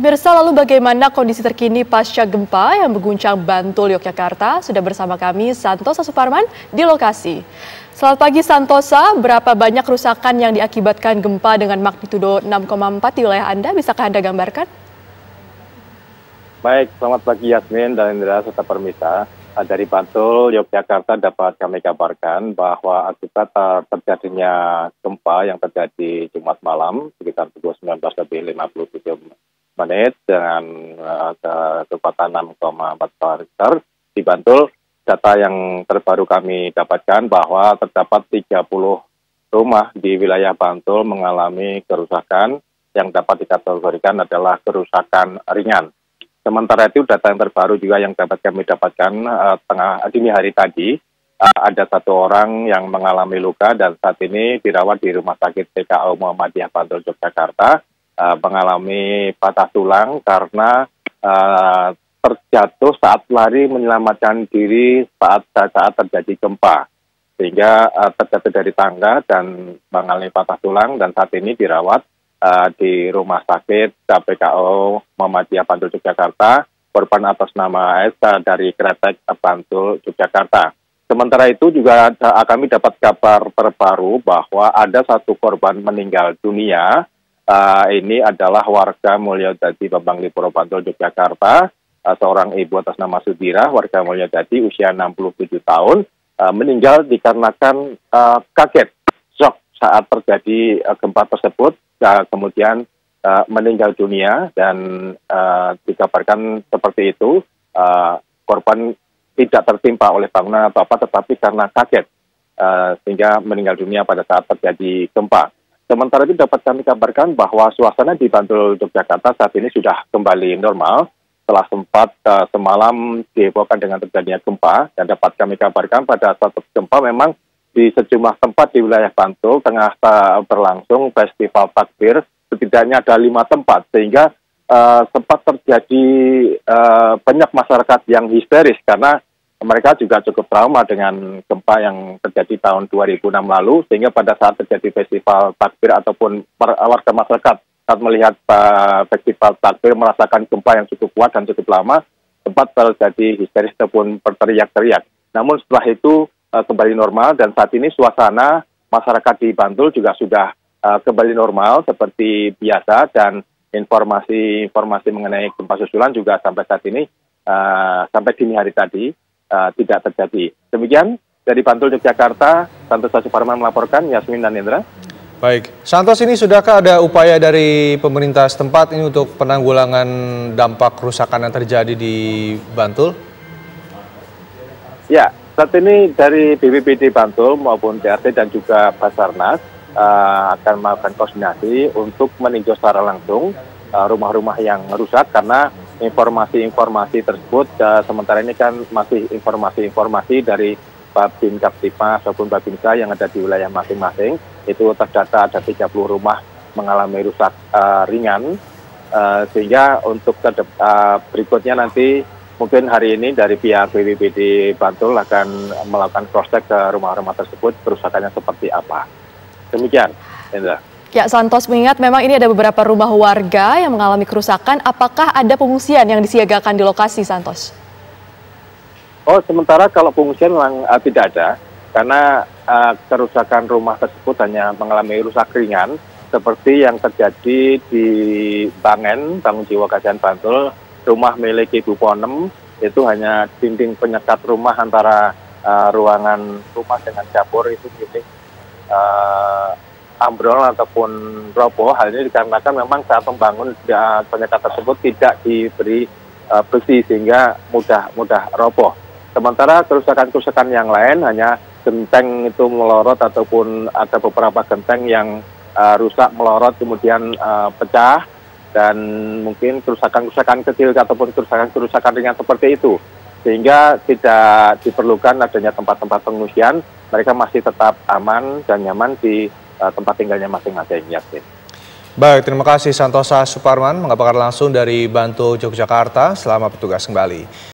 Pemirsa, lalu bagaimana kondisi terkini pasca gempa yang mengguncang Bantul, Yogyakarta? Sudah bersama kami Santosa Suparman di lokasi. Selamat pagi Santosa, berapa banyak kerusakan yang diakibatkan gempa dengan magnitudo 6,4 di wilayah Anda? Bisakah Anda gambarkan? Baik, selamat pagi Yasmin dan Indra serta pemirsa. Dari Bantul, Yogyakarta dapat kami kabarkan bahwa akibat terjadinya gempa yang terjadi Jumat malam sekitar pukul 19.57 menit dengan kecepatan 6,4 Richter di Bantul. Data yang terbaru kami dapatkan bahwa terdapat 30 rumah di wilayah Bantul mengalami kerusakan yang dapat dikategorikan adalah kerusakan ringan. Sementara itu data yang terbaru juga yang dapat kami dapatkan tengah dini hari tadi, ada satu orang yang mengalami luka dan saat ini dirawat di Rumah Sakit PKU Muhammadiyah Bantul Yogyakarta, mengalami patah tulang karena terjatuh saat lari menyelamatkan diri saat terjadi gempa, sehingga terjatuh dari tangga dan mengalami patah tulang dan saat ini dirawat di Rumah Sakit PKU Muhammadiyah Bantul Yogyakarta. Korban atas nama S dari Kretek Bantul Yogyakarta. Sementara itu juga kami dapat kabar terbaru bahwa ada satu korban meninggal dunia. Ini adalah warga Mulyodadi Babanglipuro Bantul Yogyakarta, seorang ibu atas nama Sudira, warga Mulyodadi usia 67 tahun, meninggal dikarenakan kaget, shock saat terjadi gempa tersebut, kemudian meninggal dunia dan dikabarkan seperti itu, korban tidak tertimpa oleh bangunan atau apa, tetapi karena kaget sehingga meninggal dunia pada saat terjadi gempa. Sementara itu dapat kami kabarkan bahwa suasana di Bantul Yogyakarta saat ini sudah kembali normal setelah sempat semalam dihebohkan dengan terjadinya gempa, dan dapat kami kabarkan pada saat gempa memang di sejumlah tempat di wilayah Bantul tengah berlangsung festival takbir, setidaknya ada 5 tempat, sehingga sempat terjadi banyak masyarakat yang histeris karena mereka juga cukup trauma dengan gempa yang terjadi tahun 2006 lalu, sehingga pada saat terjadi festival takbir ataupun warga masyarakat saat melihat festival takbir merasakan gempa yang cukup kuat dan cukup lama, sempat terjadi histeris ataupun berteriak-teriak. Namun setelah itu kembali normal dan saat ini suasana masyarakat di Bantul juga sudah kembali normal seperti biasa, dan informasi mengenai gempa susulan juga sampai saat ini sampai dini hari tadi tidak terjadi. Demikian dari Bantul Yogyakarta, Santosa Suparman melaporkan. Yasmin dan Indra. Baik, Santos, ini sudahkah ada upaya dari pemerintah setempat ini untuk penanggulangan dampak kerusakan yang terjadi di Bantul? Ya, saat ini dari BPBD Bantul maupun DRT dan juga Basarnas akan melakukan koordinasi untuk meninjau secara langsung rumah-rumah yang rusak, karena informasi-informasi tersebut sementara ini kan masih informasi dari Babin Kaptimas maupun Babinsa yang ada di wilayah masing-masing. Itu terdata ada 30 rumah mengalami rusak ringan, sehingga untuk berikutnya nanti mungkin hari ini dari pihak BPBD Bantul akan melakukan cross-check ke rumah-rumah tersebut kerusakannya seperti apa. Demikian, Indra. Ya, Santos, mengingat memang ini ada beberapa rumah warga yang mengalami kerusakan, apakah ada pengungsian yang disiagakan di lokasi, Santos? Oh, sementara kalau pengungsian memang tidak ada, karena kerusakan rumah tersebut hanya mengalami rusak ringan, seperti yang terjadi di Bangen, Bangun Jiwa Kasihan Bantul, rumah milik Ibu Ponem, itu hanya dinding penyekat rumah antara ruangan rumah dengan dapur itu milik ambrol ataupun roboh. Hal ini dikarenakan memang saat membangun penyekat tersebut tidak diberi besi sehingga mudah roboh. Sementara kerusakan-kerusakan yang lain hanya genteng itu melorot ataupun ada beberapa genteng yang rusak melorot kemudian pecah, dan mungkin kerusakan-kerusakan kecil ataupun kerusakan-kerusakan ringan seperti itu, sehingga tidak diperlukan adanya tempat-tempat pengungsian. Mereka masih tetap aman dan nyaman di tempat tinggalnya masing-masing. Baik, terima kasih Santosa Suparman mengabarkan langsung dari Bantul Yogyakarta. Selamat bertugas kembali.